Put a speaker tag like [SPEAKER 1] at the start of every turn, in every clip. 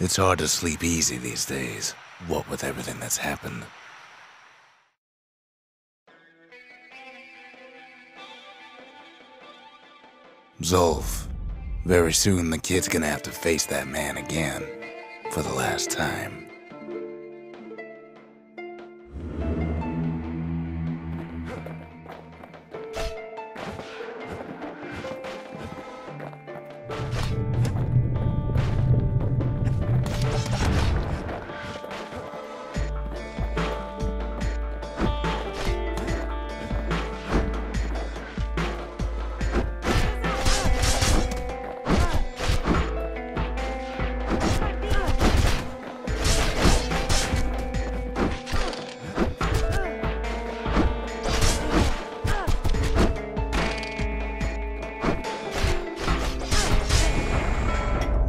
[SPEAKER 1] It's hard to sleep easy these days, what with everything that's happened. Zulf. Very soon the kid's gonna have to face that man again, for the last time.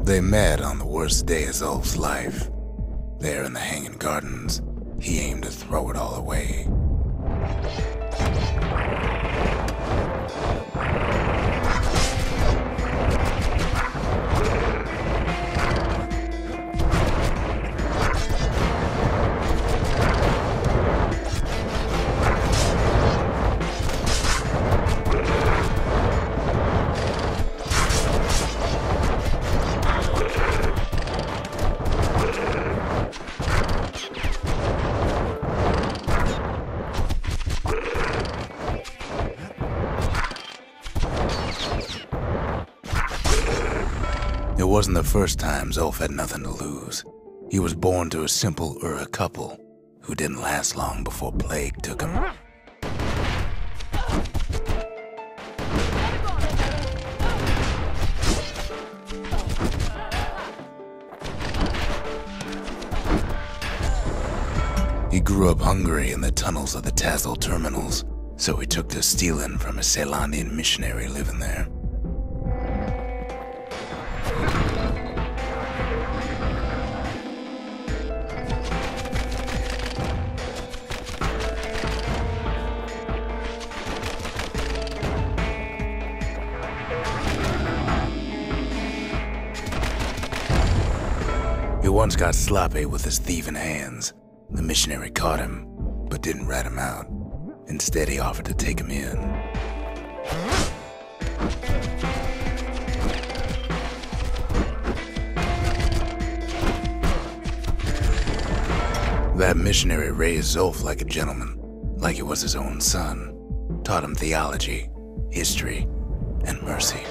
[SPEAKER 1] They met on the worst day of Zulf's life. There in the Hanging Gardens, he aimed to throw it all away. It wasn't the first time Zulf had nothing to lose. He was born to a simple Ura couple who didn't last long before plague took him. He grew up hungry in the tunnels of the Tazzle terminals, so he took to stealing from a Ceylonian missionary living there. He once got sloppy with his thieving hands. The missionary caught him, but didn't rat him out. Instead, he offered to take him in. That missionary raised Zulf like a gentleman, like he was his own son. Taught him theology, history, and mercy.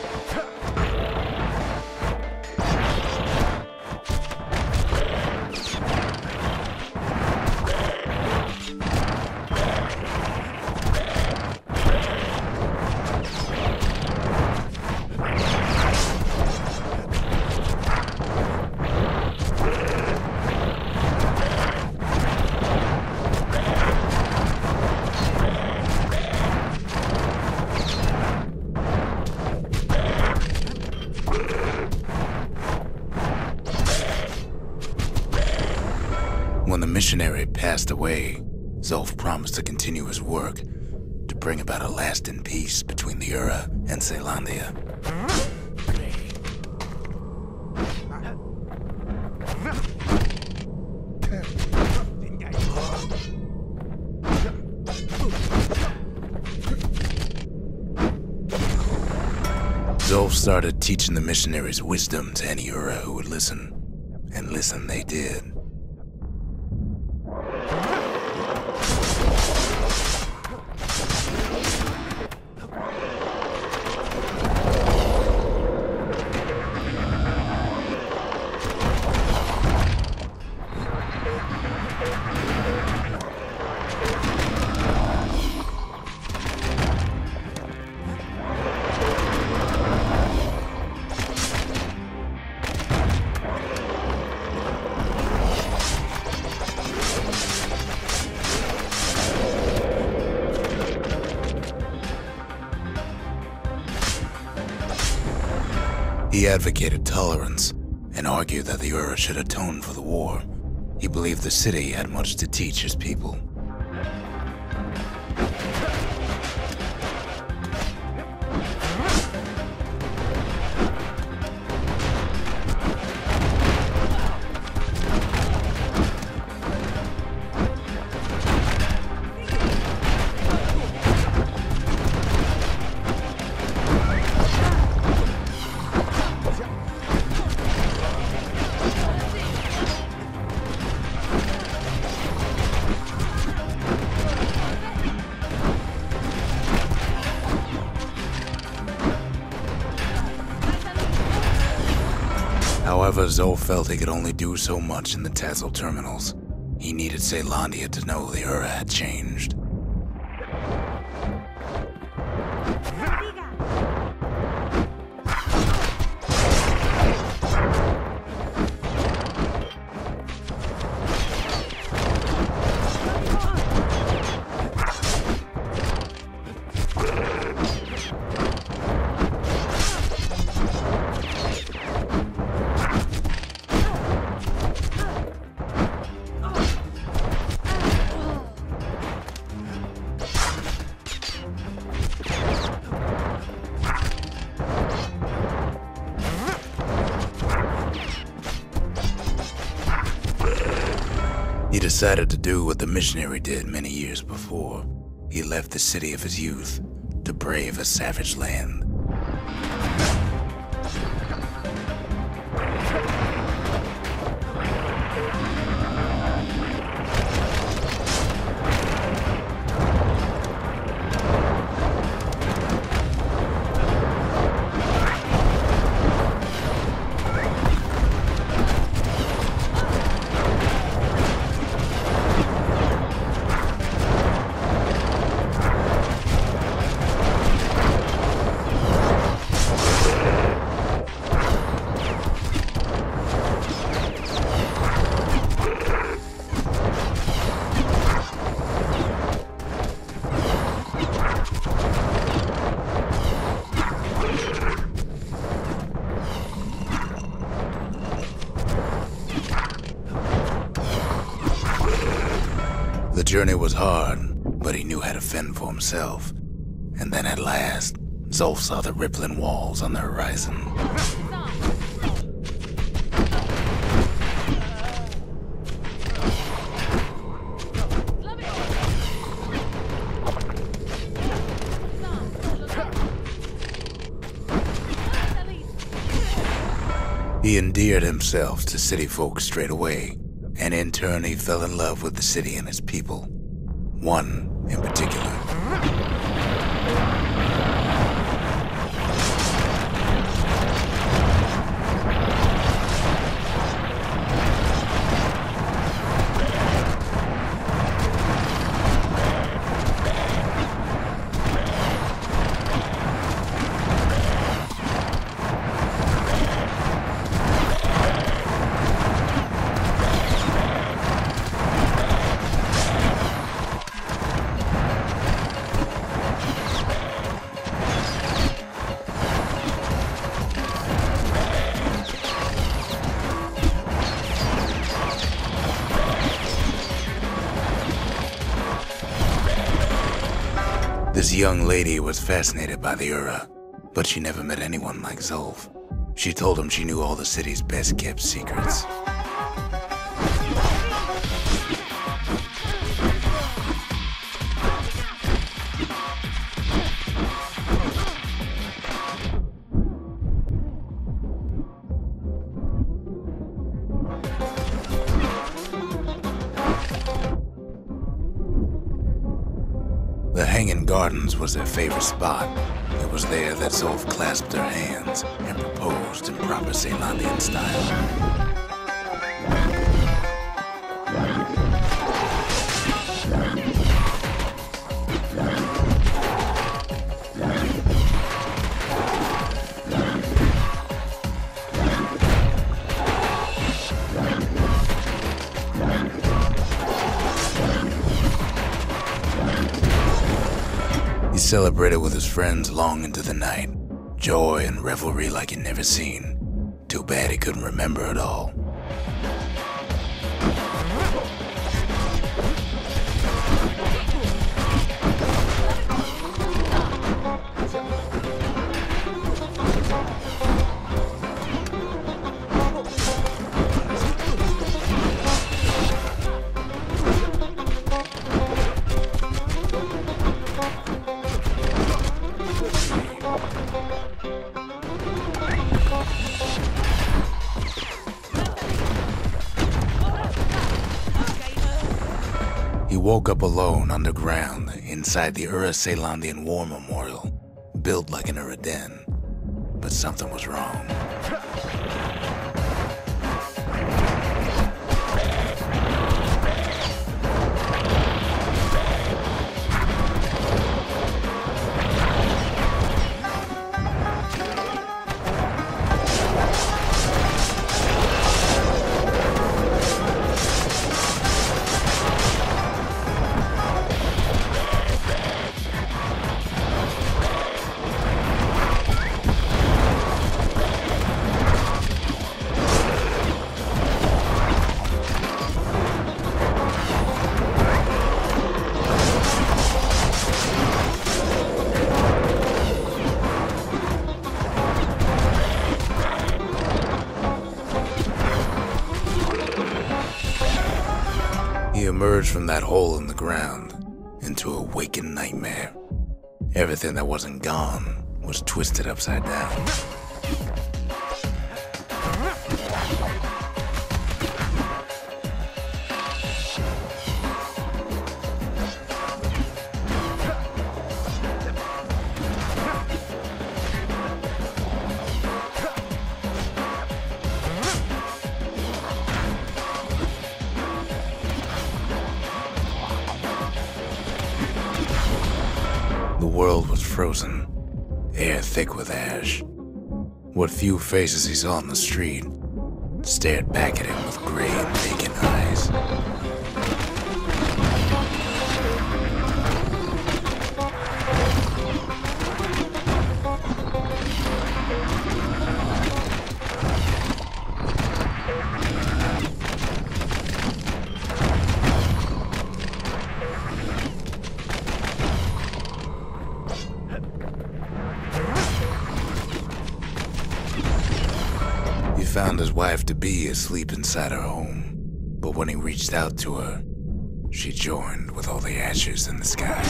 [SPEAKER 1] When the missionary passed away, Zulf promised to continue his work to bring about a lasting peace between the Ura and Ceylondia. Zulf started teaching the missionaries wisdom to any Ura who would listen, and listen they did. He advocated tolerance and argued that the Ura should atone for the war. He believed the city had much to teach his people. However, Zulf felt he could only do so much in the Tassel terminals. He needed Caelondia to know the Ura had changed. He decided to do what the missionary did many years before. He left the city of his youth to brave a savage land. The journey was hard, but he knew how to fend for himself. And then at last, Zulf saw the rippling walls on the horizon. He endeared himself to city folk straight away, and in turn he fell in love with the city and its people. One in particular. This young lady was fascinated by the Ura, but she never met anyone like Zulf. She told him she knew all the city's best-kept secrets. The Hanging Gardens was their favorite spot. It was there that Zulf clasped her hands and proposed in proper Caelondian style. He celebrated with his friends long into the night. Joy and revelry like he'd never seen. Too bad he couldn't remember it all. He woke up alone underground inside the Ura Caelondian War Memorial, built like an Ura den. But something was wrong. emerged from that hole in the ground into a waking nightmare. Everything that wasn't gone was twisted upside down. The world was frozen, air thick with ash. What few faces he saw on the street stared back at him with gray and vacant eyes. He found his wife-to-be asleep inside her home, but when he reached out to her, she joined with all the ashes in the sky.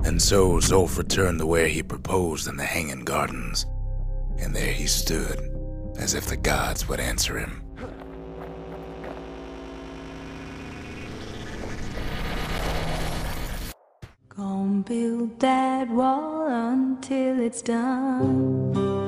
[SPEAKER 1] And so Zulf returned to where he proposed in the Hanging Gardens, and there he stood, as if the gods would answer him.
[SPEAKER 2] Gonna build that wall until it's done.